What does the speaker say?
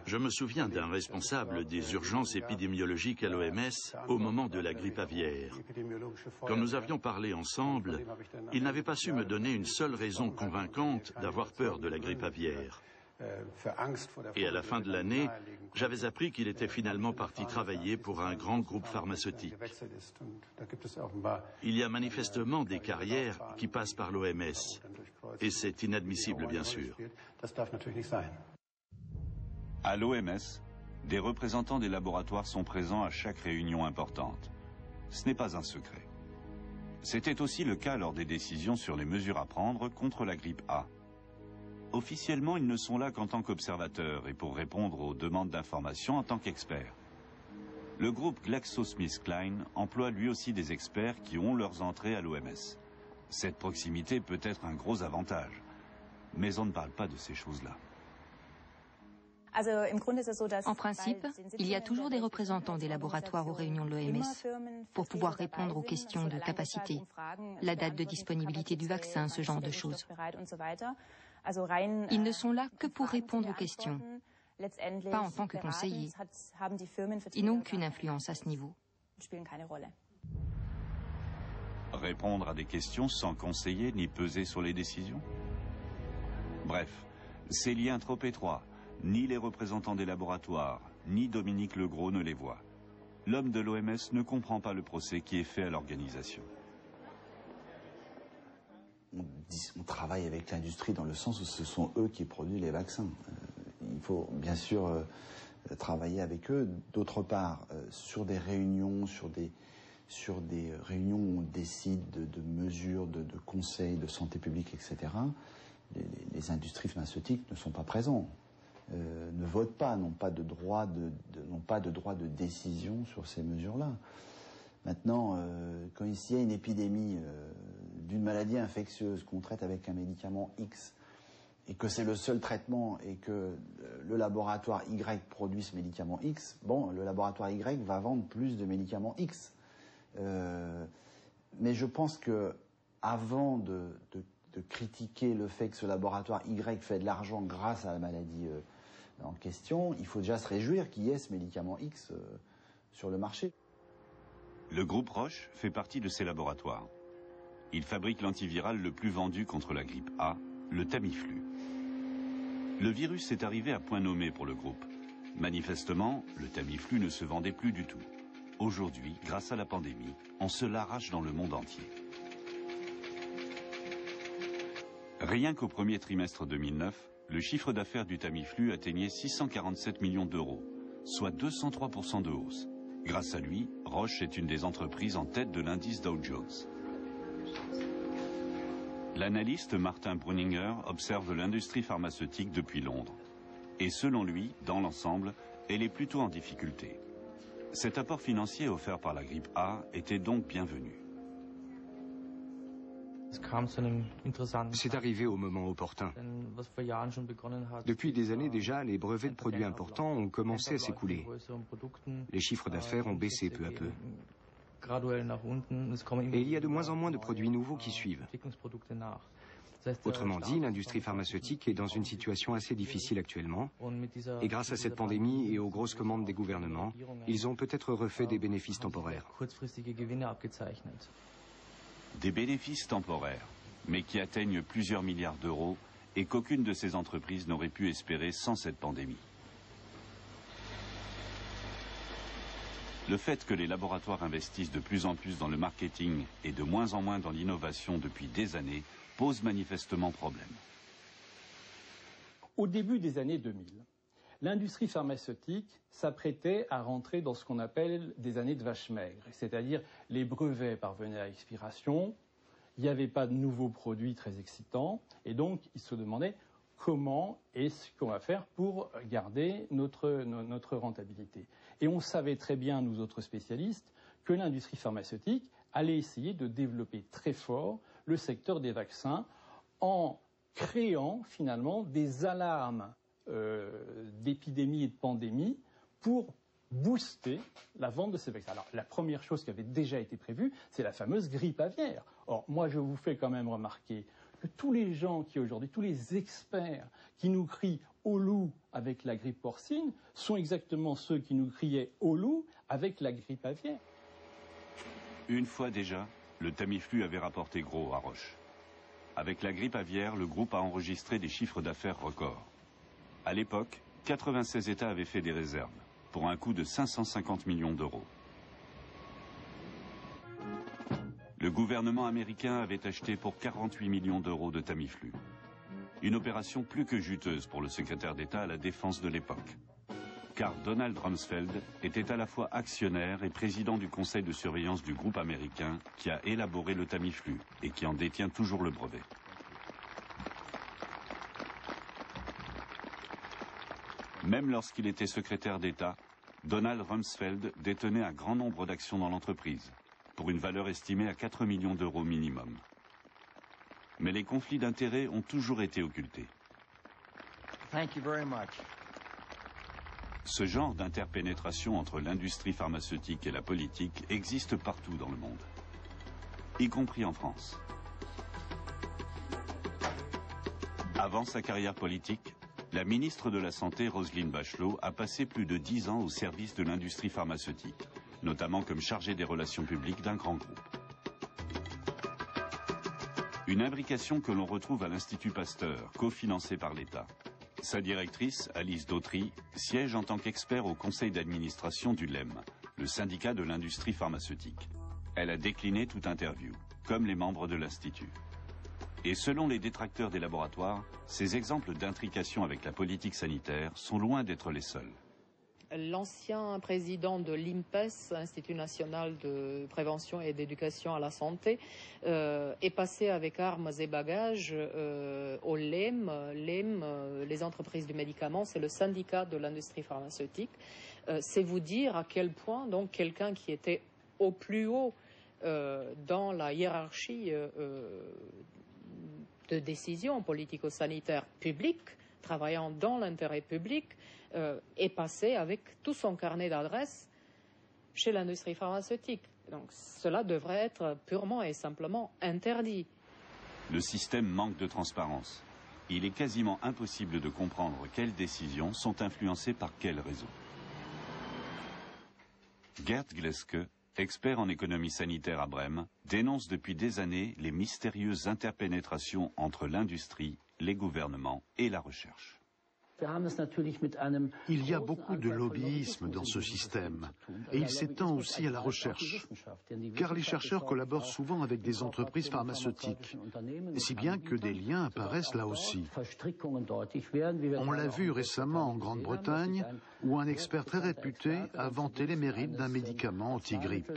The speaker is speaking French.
Je me souviens d'un responsable des urgences épidémiologiques à l'OMS au moment de la grippe aviaire. Quand nous avions parlé ensemble, il n'avait pas su me donner une seule raison convaincante d'avoir peur de la grippe aviaire. Et à la fin de l'année, j'avais appris qu'il était finalement parti travailler pour un grand groupe pharmaceutique. Il y a manifestement des carrières qui passent par l'OMS, et c'est inadmissible bien sûr. À l'OMS, des représentants des laboratoires sont présents à chaque réunion importante. Ce n'est pas un secret. C'était aussi le cas lors des décisions sur les mesures à prendre contre la grippe A. Officiellement, ils ne sont là qu'en tant qu'observateurs et pour répondre aux demandes d'information en tant qu'experts. Le groupe GlaxoSmithKline emploie lui aussi des experts qui ont leurs entrées à l'OMS. Cette proximité peut être un gros avantage, mais on ne parle pas de ces choses-là. En principe, il y a toujours des représentants des laboratoires aux réunions de l'OMS pour pouvoir répondre aux questions de capacité, la date de disponibilité du vaccin, ce genre de choses. Ils ne sont là que pour répondre aux questions, pas en tant que conseillers. Ils n'ont aucune influence à ce niveau. Répondre à des questions sans conseiller ni peser sur les décisions? Bref, ces liens trop étroits, ni les représentants des laboratoires, ni Dominique Legros ne les voient. L'homme de l'OMS ne comprend pas le procès qui est fait à l'organisation. On travaille avec l'industrie dans le sens où ce sont eux qui produisent les vaccins. Il faut bien sûr travailler avec eux. D'autre part, sur des réunions, sur des réunions où on décide de mesures, de conseils de santé publique, etc., les industries pharmaceutiques ne sont pas présents. Ne votent pas, n'ont pas de droit de décision sur ces mesures-là. Maintenant, quand il y a une épidémie d'une maladie infectieuse qu'on traite avec un médicament X et que c'est le seul traitement et que le laboratoire Y produit ce médicament X, bon, le laboratoire Y va vendre plus de médicaments X. Mais je pense que avant de critiquer le fait que ce laboratoire Y fait de l'argent grâce à la maladie en question, il faut déjà se réjouir qu'il y ait ce médicament X sur le marché. Le groupe Roche fait partie de ces laboratoires. Il fabrique l'antiviral le plus vendu contre la grippe A, le Tamiflu. Le virus est arrivé à point nommé pour le groupe. Manifestement, le Tamiflu ne se vendait plus du tout. Aujourd'hui, grâce à la pandémie, on se l'arrache dans le monde entier. Rien qu'au premier trimestre 2009, le chiffre d'affaires du Tamiflu atteignait 647 millions d'euros, soit 203% de hausse. Grâce à lui, Roche est une des entreprises en tête de l'indice Dow Jones. L'analyste Martin Brunninger observe l'industrie pharmaceutique depuis Londres. Et selon lui, dans l'ensemble, elle est plutôt en difficulté. Cet apport financier offert par la grippe A était donc bienvenu. C'est arrivé au moment opportun. Depuis des années déjà, les brevets de produits importants ont commencé à s'écouler. Les chiffres d'affaires ont baissé peu à peu. Et il y a de moins en moins de produits nouveaux qui suivent. Autrement dit, l'industrie pharmaceutique est dans une situation assez difficile actuellement. Et grâce à cette pandémie et aux grosses commandes des gouvernements, ils ont peut-être refait des bénéfices temporaires. Des bénéfices temporaires, mais qui atteignent plusieurs milliards d'euros et qu'aucune de ces entreprises n'aurait pu espérer sans cette pandémie. Le fait que les laboratoires investissent de plus en plus dans le marketing et de moins en moins dans l'innovation depuis des années pose manifestement problème. Au début des années 2000, l'industrie pharmaceutique s'apprêtait à rentrer dans ce qu'on appelle des années de vache maigre, c'est-à-dire les brevets parvenaient à expiration, il n'y avait pas de nouveaux produits très excitants, et donc ils se demandaient comment est-ce qu'on va faire pour garder notre rentabilité. Et on savait très bien, nous autres spécialistes, que l'industrie pharmaceutique allait essayer de développer très fort le secteur des vaccins en créant finalement des alarmes d'épidémie et de pandémie pour booster la vente de ces vaccins. Alors, la première chose qui avait déjà été prévue, c'est la fameuse grippe aviaire. Or, moi, je vous fais quand même remarquer que tous les gens qui aujourd'hui, tous les experts qui nous crient au loup avec la grippe porcine sont exactement ceux qui nous criaient au loup avec la grippe aviaire. Une fois déjà, le Tamiflu avait rapporté gros à Roche. Avec la grippe aviaire, le groupe a enregistré des chiffres d'affaires records. À l'époque, 96 États avaient fait des réserves, pour un coût de 550 millions d'euros. Le gouvernement américain avait acheté pour 48 millions d'euros de Tamiflu. Une opération plus que juteuse pour le secrétaire d'État à la défense de l'époque. Car Donald Rumsfeld était à la fois actionnaire et président du conseil de surveillance du groupe américain qui a élaboré le Tamiflu et qui en détient toujours le brevet. Même lorsqu'il était secrétaire d'État, Donald Rumsfeld détenait un grand nombre d'actions dans l'entreprise, pour une valeur estimée à 4 millions d'euros minimum. Mais les conflits d'intérêts ont toujours été occultés. Thank you very much. Ce genre d'interpénétration entre l'industrie pharmaceutique et la politique existe partout dans le monde, y compris en France. Avant sa carrière politique, la ministre de la Santé, Roselyne Bachelot, a passé plus de 10 ans au service de l'industrie pharmaceutique, notamment comme chargée des relations publiques d'un grand groupe. Une imbrication que l'on retrouve à l'Institut Pasteur, cofinancé par l'État. Sa directrice, Alice Dautry, siège en tant qu'expert au conseil d'administration du LEM, le syndicat de l'industrie pharmaceutique. Elle a décliné toute interview, comme les membres de l'Institut. Et selon les détracteurs des laboratoires, ces exemples d'intrication avec la politique sanitaire sont loin d'être les seuls. L'ancien président de l'INPES, Institut national de prévention et d'éducation à la santé, est passé avec armes et bagages au LEM. LEM, les entreprises du médicament, c'est le syndicat de l'industrie pharmaceutique. C'est vous dire à quel point donc quelqu'un qui était au plus haut dans la hiérarchie de décision politico-sanitaire publique, travaillant dans l'intérêt public, est passé avec tout son carnet d'adresses chez l'industrie pharmaceutique. Donc cela devrait être purement et simplement interdit. Le système manque de transparence. Il est quasiment impossible de comprendre quelles décisions sont influencées par quel réseau. Gerd Gleske, expert en économie sanitaire à Brême, dénonce depuis des années les mystérieuses interpénétrations entre l'industrie, les gouvernements et la recherche. Il y a beaucoup de lobbyisme dans ce système et il s'étend aussi à la recherche, car les chercheurs collaborent souvent avec des entreprises pharmaceutiques, si bien que des liens apparaissent là aussi. On l'a vu récemment en Grande-Bretagne, où un expert très réputé a vanté les mérites d'un médicament anti-grippe.